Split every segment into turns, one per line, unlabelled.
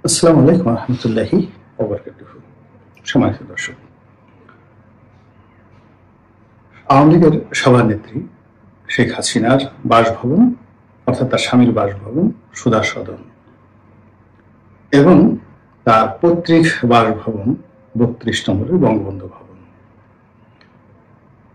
আসসালামু আলাইকুম রহমতুল্লাহি ওবারাকাতুহু। সম্মানিত দর্শক, আওয়ামী লীগের সভানেত্রী শেখ হাসিনার বাসভবন অর্থাৎ তার স্বামীর বাসভবন সুধা সদন এবং তার পৈতৃক বাসভবন ৩২ নম্বরের বঙ্গবন্ধু ভবন,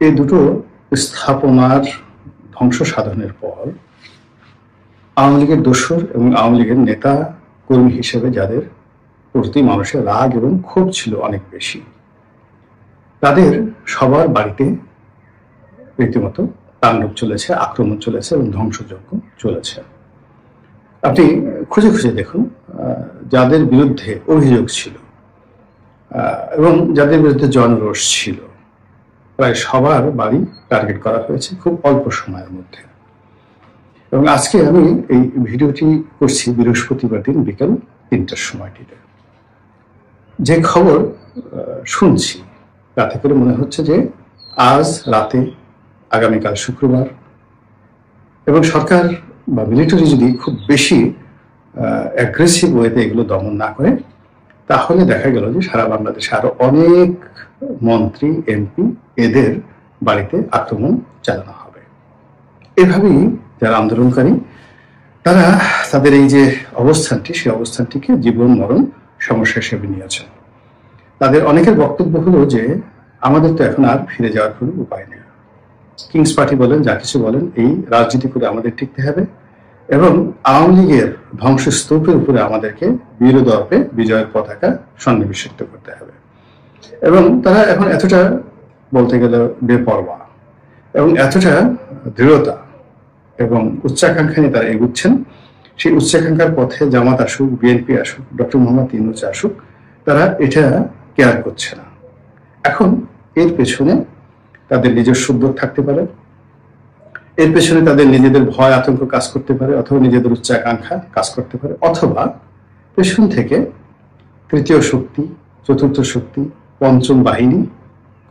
এই দুটো স্থাপনার ধ্বংস সাধনের পর আওয়ামী লীগের দোসর এবং আওয়ামী লীগের নেতা কর্মী হিসেবে যাদের প্রতি মানুষের রাগ এবং ক্ষোভ ছিল অনেক বেশি, তাদের সবার বাড়িতে রীতিমতো তাণ্ডব চলেছে, আক্রমণ চলেছে এবং ধ্বংসযজ্ঞ চলেছে। আপনি খুঁজে খুঁজে দেখুন যাদের বিরুদ্ধে অভিযোগ ছিল এবং যাদের বিরুদ্ধে জনরোষ ছিল, প্রায় সবার বাড়ি টার্গেট করা হয়েছে খুব অল্প সময়ের মধ্যে। এবং আজকে আমি এই ভিডিওটি করছি বৃহস্পতিবার দিন বিকাল ৩টার সময়টিতে। যে খবর শুনছি তাতে করে মনে হচ্ছে যে আজ রাতে, আগামীকাল শুক্রবার, এবং সরকার বা মিলিটারি যদি খুব বেশি অ্যাগ্রেসিভ ওয়েতে এগুলো দমন না করে, তাহলে দেখা গেল যে সারা বাংলাদেশে আরো অনেক মন্ত্রী, এমপি এদের বাড়িতে আক্রমণ চালানো হবে। এভাবেই যারা আন্দোলনকারী তারা তাদের এই যে অবস্থানটি, সেই অবস্থানটিকে জীবন মরণ সমস্যা হিসেবে নিয়েছেন। তাদের অনেকের বক্তব্য হলো যে আমাদের তো এখন আর ফিরে যাওয়ার কোনো উপায় নেই। কিংস পার্টি বলেন, যা কিছু বলেন, এই রাজনীতি করে আমাদের টিকতে হবে এবং আওয়ামী লীগের ধ্বংসস্তূপের উপরে আমাদেরকে বীরদর্পে বিজয়ের পতাকা সন্নিবেশিত করতে হবে। এবং তারা এখন এতটা বলতে গেলে বেপরোয়া এবং এতটা দৃঢ়তা এবং উচ্চাকাঙ্ক্ষা নিয়ে তারা এগুচ্ছেন। সেই উচ্চাকাঙ্ক্ষার পথে জামাত আসুক, বিএনপি আসুক, ডক্টর মোহাম্মদ ইউনূস আসুক, তারা এটা কেয়ার করছে না। এখন এর পেছনে তাদের নিজস্ব উদ্যোগ থাকতে পারে, এর পেছনে তাদের নিজেদের ভয় আতঙ্ক কাজ করতে পারে, অথবা নিজেদের উচ্চাকাঙ্ক্ষা কাজ করতে পারে, অথবা পেছন থেকে তৃতীয় শক্তি, চতুর্থ শক্তি, পঞ্চম বাহিনী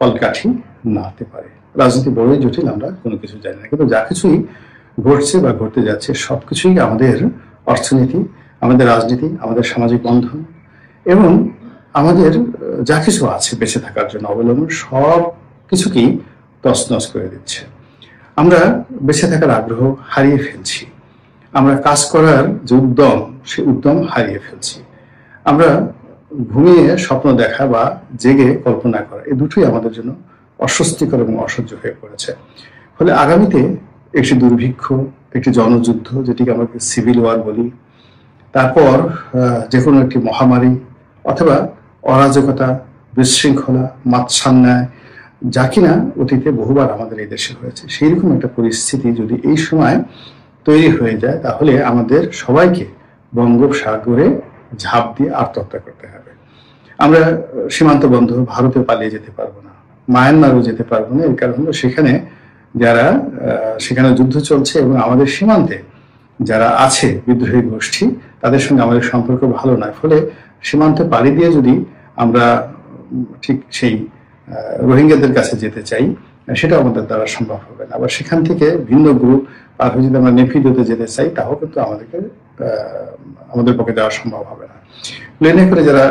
কলকাঠি নাড়তে পারে। রাজনীতি বড়ই জটিল, আমরা কোনো কিছু জানি না, কিন্তু যা কিছুই ঘটছে বা ঘটতে যাচ্ছে সবকিছুই আমাদের অর্থনীতি, আমাদের রাজনীতি, আমাদের সামাজিক বন্ধন এবং আমাদের যা কিছু আছে বেঁচে থাকার জন্য অবলম্বন, সব কিছুকেই তছনছ করে দিচ্ছে। আমরা বেঁচে থাকার আগ্রহ হারিয়ে ফেলছি, আমরা কাজ করার যে উদ্যম, সেই উদ্যম হারিয়ে ফেলছি। আমরা ঘুমিয়ে স্বপ্ন দেখা বা জেগে কল্পনা করা, এই দুটোই আমাদের জন্য অস্বস্তিকর এবং অসহ্য হয়ে পড়েছে। ফলে আগামীতে একটি দুর্ভিক্ষ, একটি জনযুদ্ধ, যেটিকে আমরা সিভিল ওয়ার বলি, তারপর যে কোনো একটি মহামারী অথবা অরাজকতা, বিশৃঙ্খলা, মাৎসান্যায়, যা কিনা অতীতে বহুবার আমাদের এই দেশে হয়েছে, সেই রকম একটা পরিস্থিতি যদি এই সময় তৈরি হয়ে যায়, তাহলে আমাদের সবাইকে বঙ্গোপসাগরে ঝাঁপ দিয়ে আত্মহত্যা করতে হবে। আমরা সীমান্ত বন্ধ, ভারতে পালিয়ে যেতে পারবো না, মায়ানমারও যেতে পারবো না। এর কারণ হলো সেখানে যারা সেখানে যুদ্ধ চলছে এবং আমাদের সীমান্তে যারা আছে বিদ্রোহী গোষ্ঠী, তাদের সঙ্গে আমাদের সম্পর্ক ভালো নয়। ফলে সীমান্তে পাড়ি দিয়ে যদি আমরা ঠিক সেই রোহিঙ্গাদের কাছে যেতে চাই, সেটাও আমাদের দ্বারা সম্ভব হবে না। আবার সেখান থেকে ভিন্ন গ্রুপ পার হয়ে যদি আমরা নেপিদোতে যেতে চাই, তাও কিন্তু আমাদের পক্ষে যাওয়া সম্ভব হবে না। প্লেনে করে যারা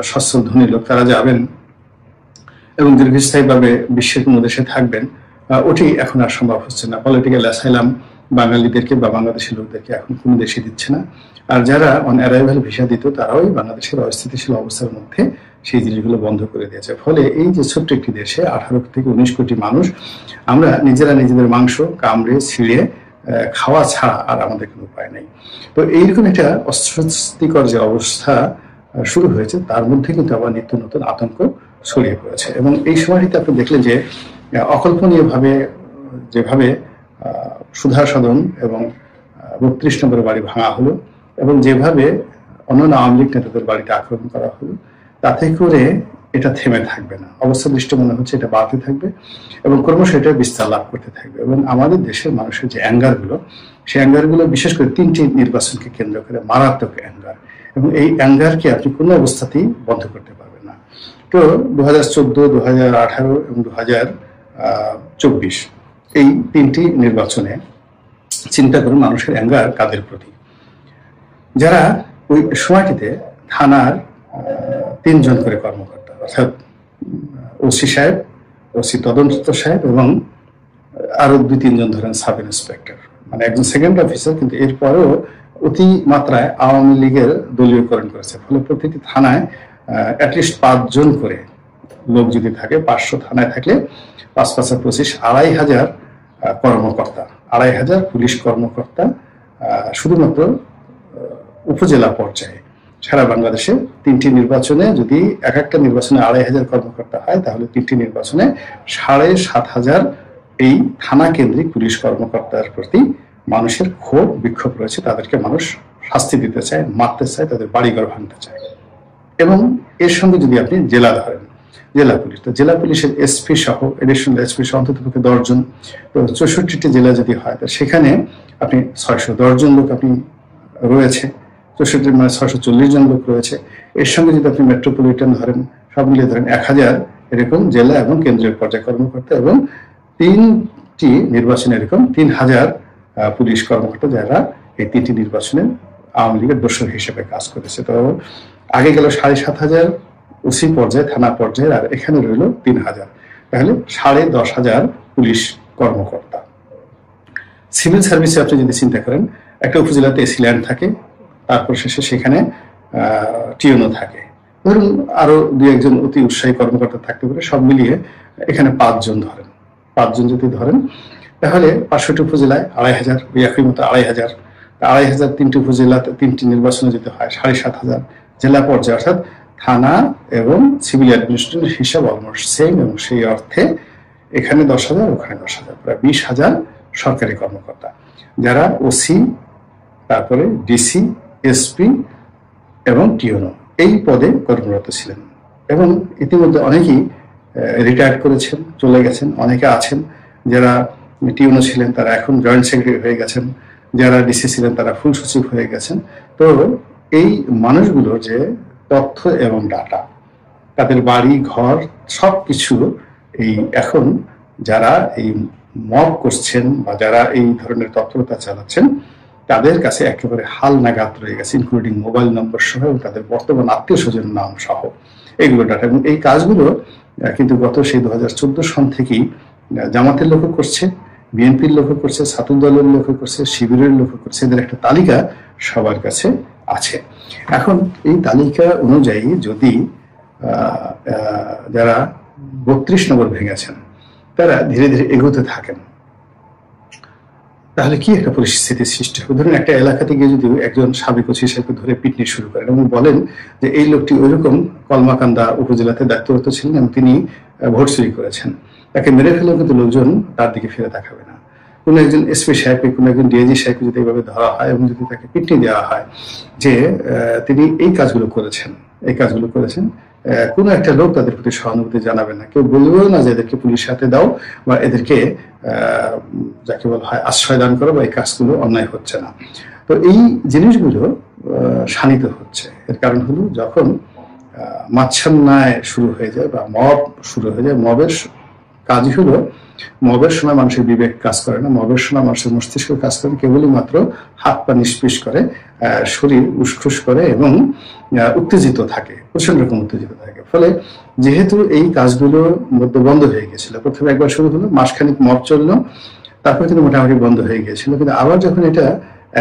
সচ্ছল ধনী লোক তারা যাবেন এবং দীর্ঘস্থায়ীভাবে বিশ্বের কোনো দেশে থাকবেন, ওটি এখন আর সম্ভব হচ্ছে না। পলিটিক্যাল অ্যাসাইলাম বাঙালিদেরকে বা বাংলাদেশের লোকদেরকে এখন কোনো দেশে দিচ্ছে না। আর যারা অন অ্যারাইভাল ভিসা দিত, তারাও বাংলাদেশের অস্থিতিশীল অবস্থার মধ্যে সেই জিনিসগুলো বন্ধ করে দিয়েছে। ফলে এই যে ছোট্ট একটি দেশে 18 থেকে 19 কোটি মানুষ, আমরা নিজেরা নিজেদের মাংস কামড়ে ছিঁড়ে খাওয়া ছাড়া আর আমাদের কোনো উপায় নেই। তো এইরকম একটা অস্বস্তিকর যে অবস্থা শুরু হয়েছে, তার মধ্যে কিন্তু আবার নিত্য নতুন আতঙ্ক ছড়িয়ে পড়েছে। এবং এই সময়টিতে আপনি দেখলেন যে অকল্পনীয়ভাবে যেভাবে সুধা সদন এবং ৩২ নম্বরের বাড়ি ভাঙা হলো এবং যেভাবে অন্যান্য আওয়ামী লীগ নেতাদের বাড়িতে আক্রমণ করা হলো, তাতে করে এটা থেমে থাকবে না। অবস্থা দৃষ্টি মনে হচ্ছে এটা বাড়তে থাকবে এবং ক্রমশ এটা বিস্তার লাভ করতে থাকবে। এবং আমাদের দেশের মানুষের যে অ্যাঙ্গারগুলো, সেই অ্যাঙ্গারগুলো বিশেষ করে 3টি নির্বাচনকে কেন্দ্র করে মারাত্মক অ্যাঙ্গার, এবং এই অ্যাঙ্গারকে আপনি কোনো অবস্থাতেই বন্ধ করতে পারবেন না। তো 2014, 2018 এবং 2024 এই 3টি নির্বাচনে চিন্তা করুন মানুষের অ্যাঙ্গার কাদের প্রতি। যারা ওই সময়টিতে থানার 3 জন করে কর্মকর্তা, অর্থাৎ ওসি সাহেব, ওসি তদন্ত সাহেব এবং আরো 2-3 জন ধরেন সাব ইন্সপেক্টর, মানে একজন সেকেন্ড অফিসার, কিন্তু এরপরেও অতি মাত্রায় আওয়ামী লীগের দলীয়করণ করেছে। ফলে প্রতিটি থানায় অ্যাটলিস্ট 5 জন করে লোক যদি থাকে, 500 থানায় থাকলে 5×5=25, 2500 কর্মকর্তা, 2500 পুলিশ কর্মকর্তা শুধুমাত্র উপজেলা পর্যায়ে। সারা বাংলাদেশে 3টি নির্বাচনে যদি এক একটা নির্বাচনে 2500 কর্মকর্তা হয়, তাহলে 3টি নির্বাচনে 7500 এই থানা কেন্দ্রিক পুলিশ কর্মকর্তার প্রতি মানুষের ক্ষোভ বিক্ষোভ রয়েছে। তাদেরকে মানুষ শাস্তি দিতে চায়, মারতে চায়, তাদের বাড়িঘর ভাঙতে চায়। এবং এর সঙ্গে যদি আপনি জেলা ধরেন, জেলা পুলিশ, তো জেলা পুলিশের এসপি সহ, এডিশনাল এসপি সহ অন্ততপক্ষে 10 জন, তো 64টি জেলা যদি হয়, তো সেখানে আপনি 610 জন লোক আপনি রয়েছে, 64 মানে 640 জন লোক রয়েছে। এর সঙ্গে যদি আপনি মেট্রোপলিটন ধরেন, সব মিলিয়ে ধরেন 1000 এরকম জেলা এবং কেন্দ্রীয় পর্যায়ে কর্মকর্তা, এবং 3টি নির্বাচনে এরকম 3000 পুলিশ কর্মকর্তা, যারা এই 3টি নির্বাচনে আওয়ামী লীগের দোসর হিসেবে কাজ করেছে। তো আগে গেল 7500 ওসি পর্যায়ে, থানা পর্যায়ে, আর এখানে রইল 3000, তাহলে 10,500 পুলিশ কর্মকর্তা। সিভিল সার্ভিসে আপনি যদি চিন্তা করেন, একটা উপজেলাতে এসি ল্যান্ড থাকে, তারপর শেষে সেখানে টিওনো থাকে, ধরুন আরো 2-1 জন অতি উৎসাহী কর্মকর্তা থাকতে পারে, সব মিলিয়ে এখানে 5 জন ধরেন। 5 জন যদি ধরেন, তাহলে 500টি উপজেলায় 2500, ওই একই মতো 2500, 2500 3টি উপজেলাতে 3টি নির্বাচনে যেতে হয় 7500, জেলা পর্যায়ে অর্থাৎ থানা এবং সিভিল অ্যাডমিনিস্ট্রেশন হিসাব অলমোস্ট সেম, এবং সেই অর্থে এখানে 10,000, ওখানে 10,000, প্রায় 20,000 সরকারি কর্মকর্তা, যারা ওসি, তারপরে ডিসি, এসপি এবং টিওনো এই পদে কর্মরত ছিলেন। এবং ইতিমধ্যে অনেকেই রিটায়ার করেছেন, চলে গেছেন। অনেকে আছেন যারা টিওনো ছিলেন, তারা এখন জয়েন্ট সেক্রেটারি হয়ে গেছেন, যারা ডিসি ছিলেন তারা ফুল সচিব হয়ে গেছেন। তো এই মানুষগুলো যে তথ্য এবং ডাটা, তাদের বাড়ি ঘর সবকিছু এই এখন যারা এই মব করছেন বা যারা এই ধরনের তৎপরতা চালাচ্ছেন, তাদের কাছে একেবারে হাল নাগাদ রয়ে গেছে, ইনক্লুডিং মোবাইল নম্বর সহ এবং তাদের বর্তমান আত্মীয় স্বজনের নাম সহ এইগুলো ডাটা। এবং এই কাজগুলো কিন্তু গত সেই 2014 সন থেকেই জামাতের লোকও করছে, বিএনপির লোকও করছে, ছাত্র দলের লোকও করছে, শিবিরের লোকও করছে। এদের একটা তালিকা সবার কাছে আছে। এখন এই তালিকা অনুযায়ী যদি যারা 32 নম্বর ভেঙেছেন তারা ধীরে ধীরে এগোতে থাকেন, তাহলে কি একটা পরিস্থিতির সৃষ্টি হবে? ধরুন একটা এলাকাতে গিয়ে যদি একজন সাবেক ওসি সাহেবকে ধরে পিটনি শুরু করেন এবং বলেন যে এই লোকটি ওইরকম কলমাকান্দা উপজেলাতে দায়িত্বরত ছিলেন এবং তিনি ভোট চুরি করেছেন, তাকে মেরে ফেলেও কিন্তু লোকজন তার দিকে ফিরে তাকাবে না। কোনো একজন এসপি সাহেবকে, কোনো একজন ডিআইজি সাহেবকে যদি এইভাবে ধরা হয় এবং যদি তাকে পিটনি দেওয়া হয় যে তিনি এই কাজগুলো করেছেন, এই কাজগুলো করেছেন, কোনো একটা লোক তাদের প্রতি সহানুভূতি জানাবে না, কেউ বলবেও না যে এদেরকে পুলিশ হাতে দাও বা এদেরকে যাকে বলা হয় আশ্রয় দান করো বা এই কাজগুলো অন্যায় হচ্ছে না। তো এই জিনিসগুলো শানিত হচ্ছে। এর কারণ হলো যখন মাচ্ছান্যায় শুরু হয়ে যায় বা মব শুরু হয়ে যায়, মবের কাজই হলো, মবের সময় মানুষের বিবেক কাজ করে না, মবের সময় মানুষের মস্তিষ্ক কাজ করে, কেবলই মাত্র হাত পা নিষ্পিস করে, শরীর উসখুস করে এবং উত্তেজিত থাকে, প্রচন্ড রকম উত্তেজিত থাকে। ফলে যেহেতু এই কাজগুলো মধ্যে বন্ধ হয়ে গেছিল, প্রথমে একবার শুরু হলো, মাসখানিক মব চললো, তারপরে কিন্তু মোটামুটি বন্ধ হয়ে গিয়েছিল। কিন্তু আবার যখন এটা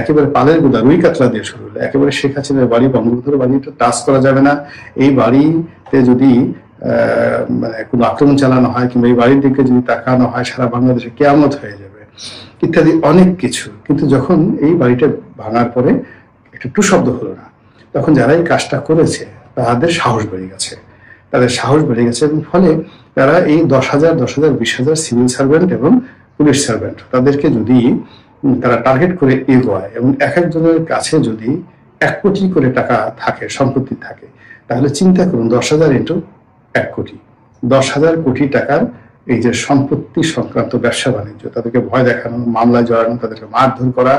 একেবারে পালের গোদা রুই কাতলা দিয়ে শুরু হলো, একেবারে শেখ হাসিনার বাড়ি, বঙ্গবন্ধুর বাড়ি টাচ করা যাবে না, এই বাড়িতে যদি মানে কোনো আক্রমণ চালানো হয় কিংবা এই বাড়ির দিকে যদি তাকানো হয় সারা বাংলাদেশে কিয়ামত হয়ে যাবে ইত্যাদি অনেক কিছু। কিন্তু যখন এই বাড়িটা ভাঙার পরে একটা টু শব্দ হলো না, তখন যারা এই কাজটা করেছে তাদের সাহস বেড়ে গেছে, তাদের সাহস বেড়ে গেছে। এবং ফলে তারা এই 10,000, 20,000 সিভিল সার্ভেন্ট এবং পুলিশ সার্ভেন্ট তাদেরকে যদি তারা টার্গেট করে এগোয় এবং এক একজনের কাছে যদি 1 কোটি করে টাকা থাকে, সম্পত্তি থাকে, তাহলে চিন্তা করুন 10,000 ইন্টু 1 কোটি, 10,000 কোটি টাকার এই যে সম্পত্তি সংক্রান্ত ব্যবসা বাণিজ্য, তাদেরকে ভয় দেখানো, মামলায় জড়ানো, তাদেরকে মারধর করা,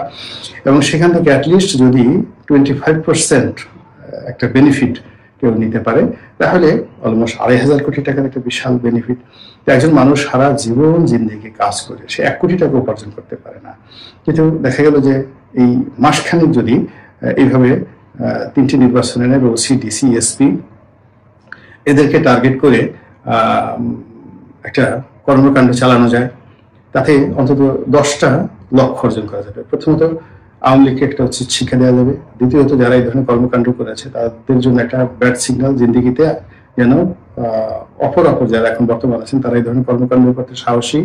এবং সেখান থেকে অ্যাটলিস্ট যদি 25% একটা বেনিফিট কেউ নিতে পারে, তাহলে অলমোস্ট 2,500 কোটি টাকার একটা বিশাল বেনিফিট। একজন মানুষ সারা জীবন জিন্দেগি কাজ করে সে 1 কোটি টাকা উপার্জন করতে পারে না, কিন্তু দেখা গেল যে এই মাসখানেক যদি এইভাবে 3টি নির্বাচনে নেবে, ওসি, ডিসি, এসপি, এদেরকে টার্গেট করে একটা কর্মকাণ্ড চালানো যায়, তাতে অন্তত 10টা লক্ষ্য অর্জন করা যাবে। প্রথমত আওয়ামী লীগকে একটা উচিত শিক্ষা দেওয়া যাবে। দ্বিতীয়ত যারা এই ধরনের কর্মকাণ্ড করেছে তাদের জন্য একটা ব্যাড সিগন্যাল, জিন্দিগিতে যেন অপর যারা এখন বর্তমান আছেন তারা এই ধরনের কর্মকাণ্ড করতে সাহসী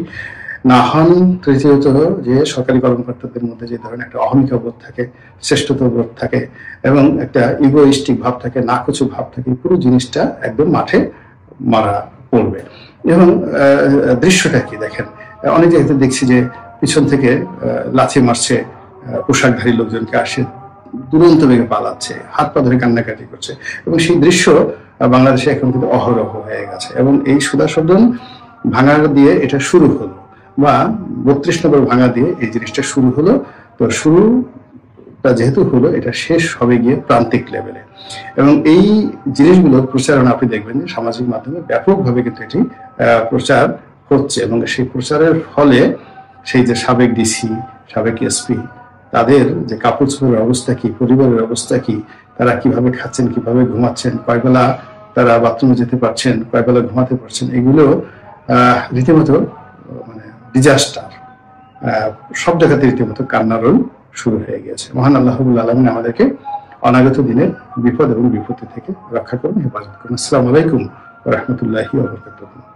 না হন। তৃতীয়ত যে সরকারি কর্মকর্তাদের মধ্যে যে ধরনের একটা অহমিকা বোধ থাকে, শ্রেষ্ঠত্ব বোধ থাকে এবং একটা ইগোইস্টিক ভাব থাকে, নাকচু ভাব থাকে, পুরো জিনিসটা একদম মাঠে মারা পড়বে। এবং দৃশ্যটা কি দেখেন, অনেক জায়গাতে দেখছি যে পিছন থেকে লাথি মারছে, পোশাকধারী লোকজনকে আসে, দুরন্ত বেগে পালাচ্ছে, হাত পা ধরে কান্নাকাটি করছে, এবং সেই দৃশ্য বাংলাদেশে এখন কিন্তু অহরহ হয়ে গেছে। এবং এই সুদাসদন ভাঙা দিয়ে এটা শুরু হলো, বা 32 নম্বর ভাঙা দিয়ে এই জিনিসটা শুরু হলো। তো শুরুটা যেহেতু হলো, এটা শেষ হবে গিয়ে প্রান্তিক লেভেলে। এবং এই জিনিসগুলোর প্রচারণা আপনি দেখবেন যে সামাজিক মাধ্যমে ব্যাপকভাবে কিন্তু এটি প্রচার হচ্ছে, এবং সেই প্রচারের ফলে সেই যে সাবেক ডিসি, সাবেক এসপি, তাদের যে কাপড় চোপড়ের অবস্থা কি, পরিবারের অবস্থা কি, তারা কিভাবে খাচ্ছেন, কিভাবে ঘুমাচ্ছেন, কয়বেলা তারা বাথরুমে যেতে পারছেন, কয়বেলা ঘুমাতে পারছেন, এগুলো রীতিমতো মানে ডিজাস্টার। সব জায়গাতে রীতিমতো কান্নারোল শুরু হয়ে গেছে। মহান আল্লাহ রাব্বুল আলামিন আমাদেরকে অনাগত দিনের বিপদ এবং বিপত্তি থেকে রক্ষা করুন, হেফাজত করুন। আসসালামু আলাইকুম ওয়া রাহমাতুল্লাহি ওয়া বারাকাতুহু।